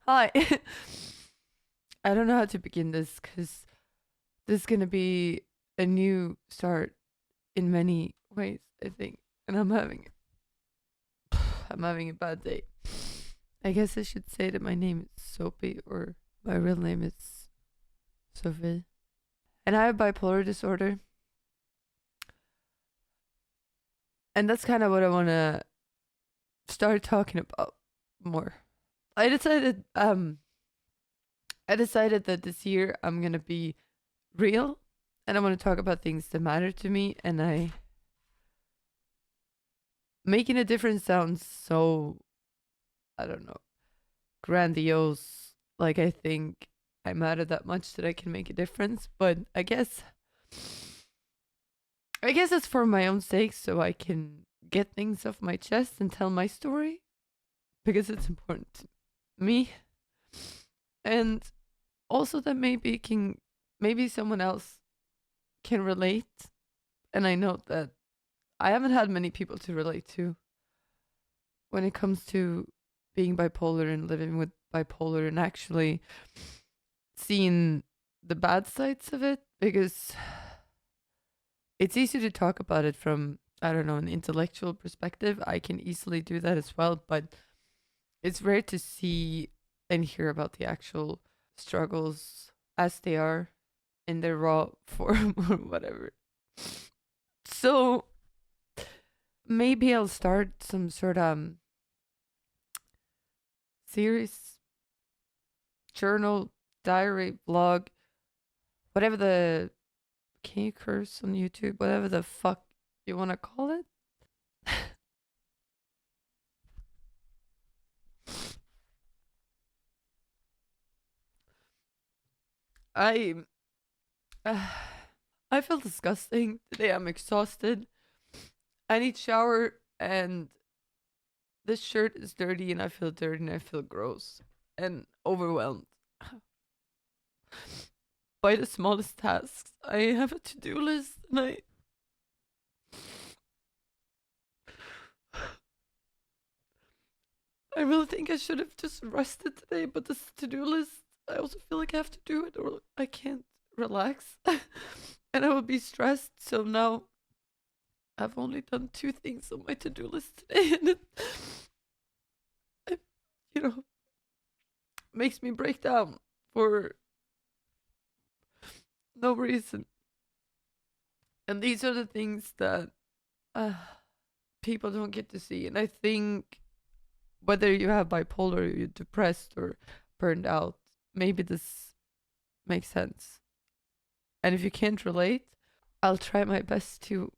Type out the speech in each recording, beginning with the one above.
Hi. I don't know how to begin this because this is gonna be a new start in many ways, I think, and I'm having a bad day. I guess I should say that my name is Sophie or my real name is Sophie, and I have bipolar disorder, and that's kind of what I want to start talking about more. I decided um I decided that this year I'm gonna be real and I want to talk about things that matter to me. And I making a difference sounds so, I don't know, grandiose. Like I think I matter that much that I can make a difference. But I guess it's for my own sake, so I can get things off my chest and tell my story because it's important to me, and also that maybe someone else can relate. And I know that I haven't had many people to relate to when it comes to being bipolar and living with bipolar and actually seeing the bad sides of it, because it's easy to talk about it from, I don't know, an intellectual perspective. I can easily do that as well, but it's rare to see and hear about the actual struggles as they are in their raw form or whatever. So maybe I'll start some sort of series, journal, diary, vlog, whatever the, can you curse on YouTube? Whatever the fuck you want to call it. I uh, I feel disgusting today. I'm exhausted. I need shower, and this shirt is dirty and I feel dirty and I feel gross and overwhelmed by the smallest tasks. I have a to-do list and I really think I should have just rested today, but this to-do list, I also feel like I have to do it or I can't relax. And I will be stressed. So now I've only done two things on my to-do list today, and it you know, makes me break down for no reason. And these are the things that uh, people don't get to see. And I think whether you have bipolar, or you're depressed or burned out, maybe this makes sense. And if you can't relate, I'll try my best to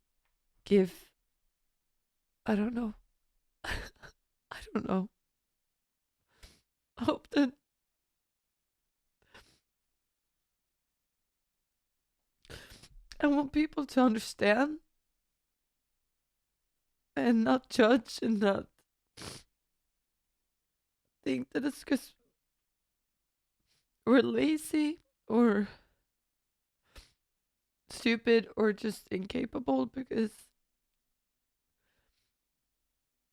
give, I don't know, I don't know, hope that I want people to understand and not judge and not think that it's because we're lazy or stupid or just incapable, because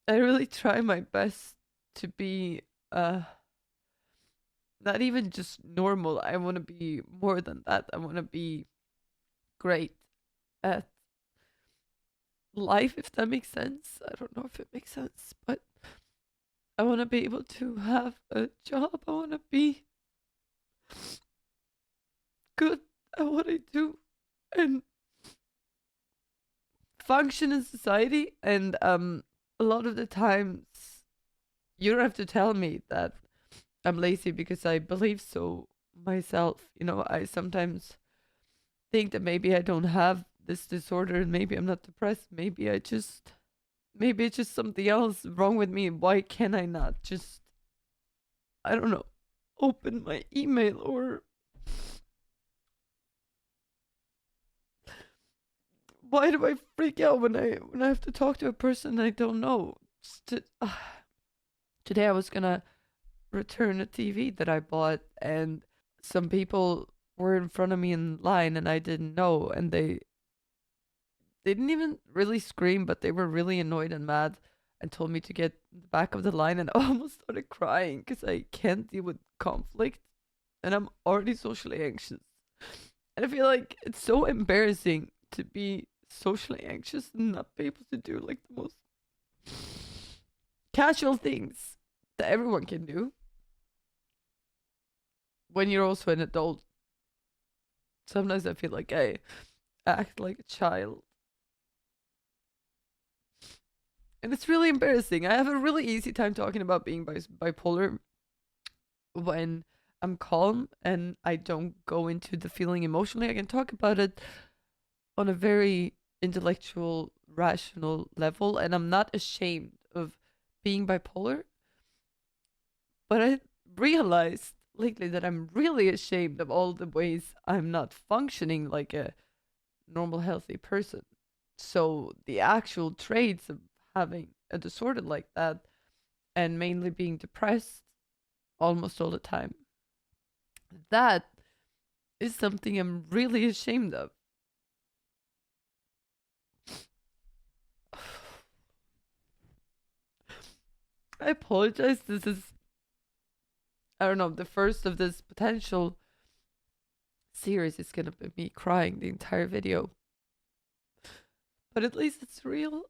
I really try my best to be not even just normal. I want to be more than that. I want to be great at life, if that makes sense. I don't know if it makes sense, but I want to be able to have a job. I want to be good at what I do and function in society. And a lot of the times you don't have to tell me that I'm lazy, because I believe so myself. I sometimes think that maybe I don't have this disorder and maybe I'm not depressed. Maybe it's just something else wrong with me. Why can I not just, I don't know, open my email, or why do I freak out when I have to talk to a person I don't know? Today I was gonna return a TV that I bought, and some people were in front of me in line and I didn't know, and they didn't even really scream, but they were really annoyed and mad. and told me to get in the back of the line, and I almost started crying because I can't deal with conflict and I'm already socially anxious. And I feel like it's so embarrassing to be socially anxious and not be able to do like the most casual things that everyone can do when you're also an adult. Sometimes I feel like I act like a child. And it's really embarrassing. I have a really easy time talking about being bipolar when I'm calm and I don't go into the feeling emotionally. I can talk about it on a very intellectual, rational level, and I'm not ashamed of being bipolar. But I realized lately that I'm really ashamed of all the ways I'm not functioning like a normal, healthy person. So the actual traits of having a disorder like that, and mainly being depressed almost all the time, that is something I'm really ashamed of. I apologize. This is, I don't know, the first of this potential series is gonna be me crying the entire video. But at least it's real.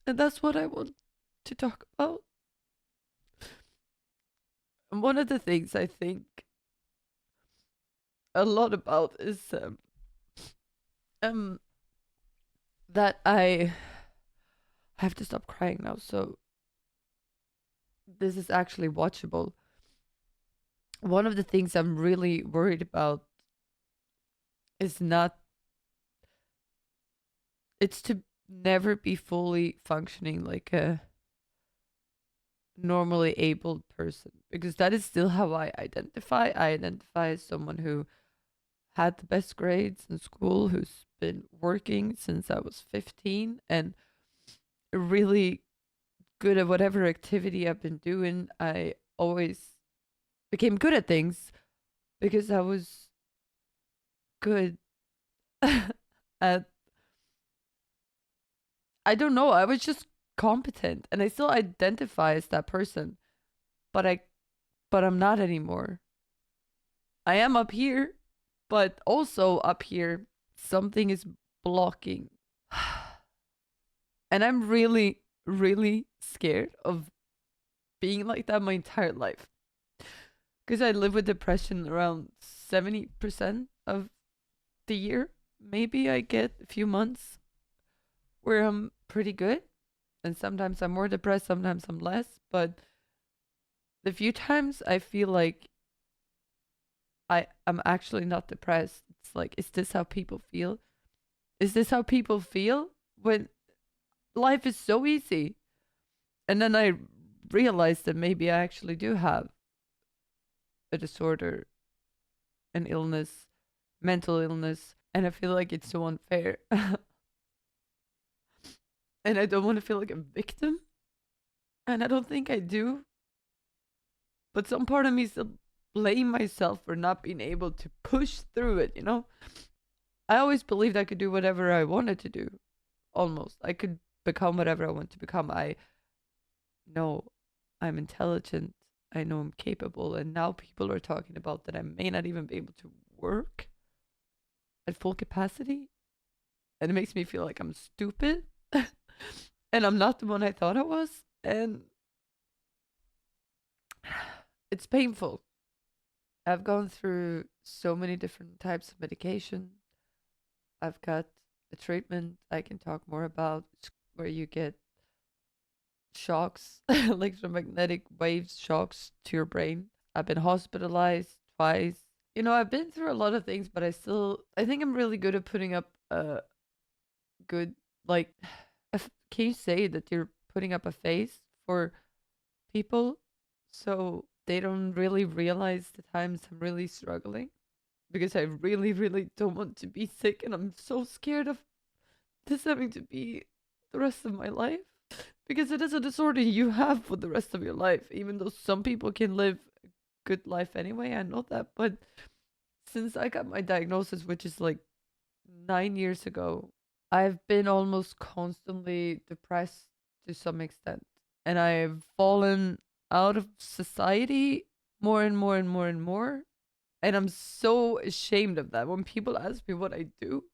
And that's what I want to talk about. And one of the things I think a lot about is um that I have to stop crying now, so this is actually watchable. One of the things I'm really worried about is not, it's to never be fully functioning like a normally able person, because that is still how I identify. I identify as someone who had the best grades in school, who's been working since I was 15 and really good at whatever activity I've been doing. I always became good at things because I was good at, I don't know, I was just competent and I still identify as that person, but I'm not anymore. I am up here, but also up here something is blocking. And I'm really really scared of being like that my entire life. Because I live with depression around 70% of the year. Maybe I get a few months where I'm pretty good. And sometimes I'm more depressed, sometimes I'm less. But the few times I feel like I'm actually not depressed, it's like, is this how people feel? Is this how people feel when life is so easy? And then I realized that maybe I actually do have a disorder, an illness, mental illness, and I feel like it's so unfair. And I don't want to feel like a victim, and I don't think I do. But some part of me still blame myself for not being able to push through it, you know? I always believed I could do whatever I wanted to do. Almost. I could become whatever I want to become. I know I'm intelligent. I know I'm capable. And now people are talking about that I may not even be able to work at full capacity. And it makes me feel like I'm stupid. And I'm not the one I thought I was. And it's painful. I've gone through so many different types of medication. I've got a treatment I can talk more about where you get shocks, electromagnetic waves shocks to your brain. I've been hospitalized twice. You know, I've been through a lot of things, but I think I'm really good at putting up a good, like, can you say that you're putting up a face for people so they don't really realize the times I'm really struggling? Because I really, really don't want to be sick, and I'm so scared of this having to be the rest of my life. Because it is a disorder you have for the rest of your life, even though some people can live a good life anyway. I know that. But since I got my diagnosis, which is like 9 years ago, I've been almost constantly depressed to some extent, and I've fallen out of society more and more and more and more. And I'm so ashamed of that when people ask me what I do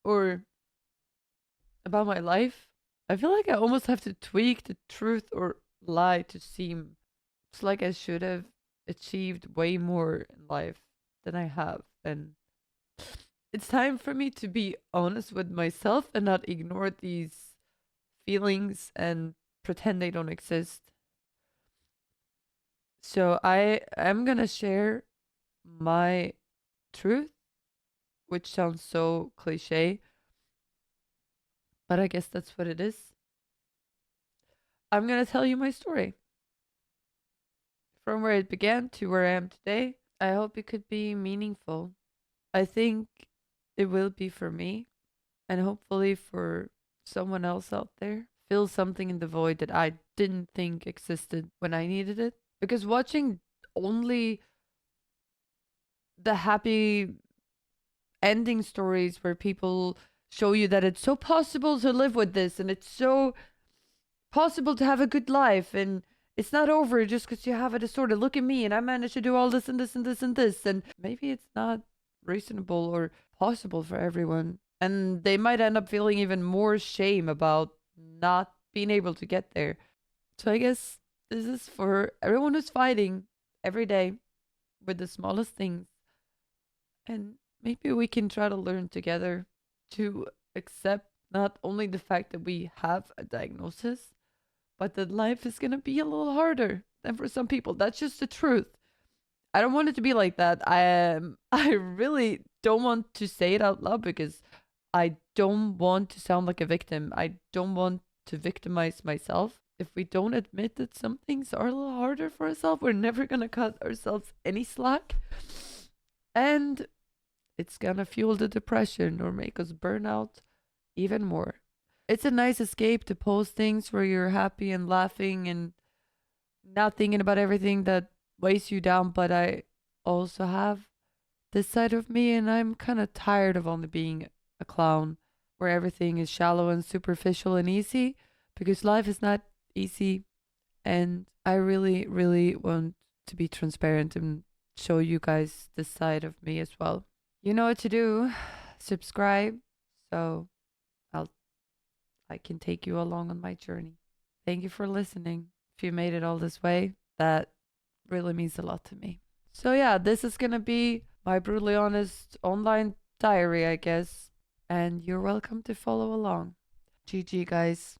or about my life. I feel like I almost have to tweak the truth or lie to seem it's like I should have achieved way more in life than I have. And it's time for me to be honest with myself and not ignore these feelings and pretend they don't exist. So I am gonna share my truth, which sounds so cliche, but I guess that's what it is. I'm gonna tell you my story from where it began to where I am today. I hope it could be meaningful. I think it will be for me, and hopefully for someone else out there. Fill something in the void that I didn't think existed when I needed it. Because watching only the happy ending stories where people show you that it's so possible to live with this and it's so possible to have a good life and it's not over just because you have a disorder. Look at me and I managed to do all this and this and this and this. And maybe it's not reasonable or possible for everyone. And they might end up feeling even more shame about not being able to get there. So I guess this is for everyone who's fighting every day with the smallest things. And maybe we can try to learn together to accept not only the fact that we have a diagnosis, but that life is going to be a little harder than for some people. That's just the truth. I don't want it to be like that. I really don't want to say it out loud because I don't want to sound like a victim. I don't want to victimize myself. If we don't admit that some things are a little harder for ourselves, we're never going to cut ourselves any slack. And it's going to fuel the depression or make us burn out even more. It's a nice escape to post things where you're happy and laughing and not thinking about everything that weighs you down. But I also have this side of me, and I'm kind of tired of only being a clown where everything is shallow and superficial and easy because life is not easy. And I really, really want to be transparent and show you guys this side of me as well. You know what to do. Subscribe so I'll I can take you along on my journey. Thank you for listening. If you made it all this way, that really means a lot to me. So yeah, this is gonna be my brutally honest online diary, I guess. And you're welcome to follow along. GG, guys.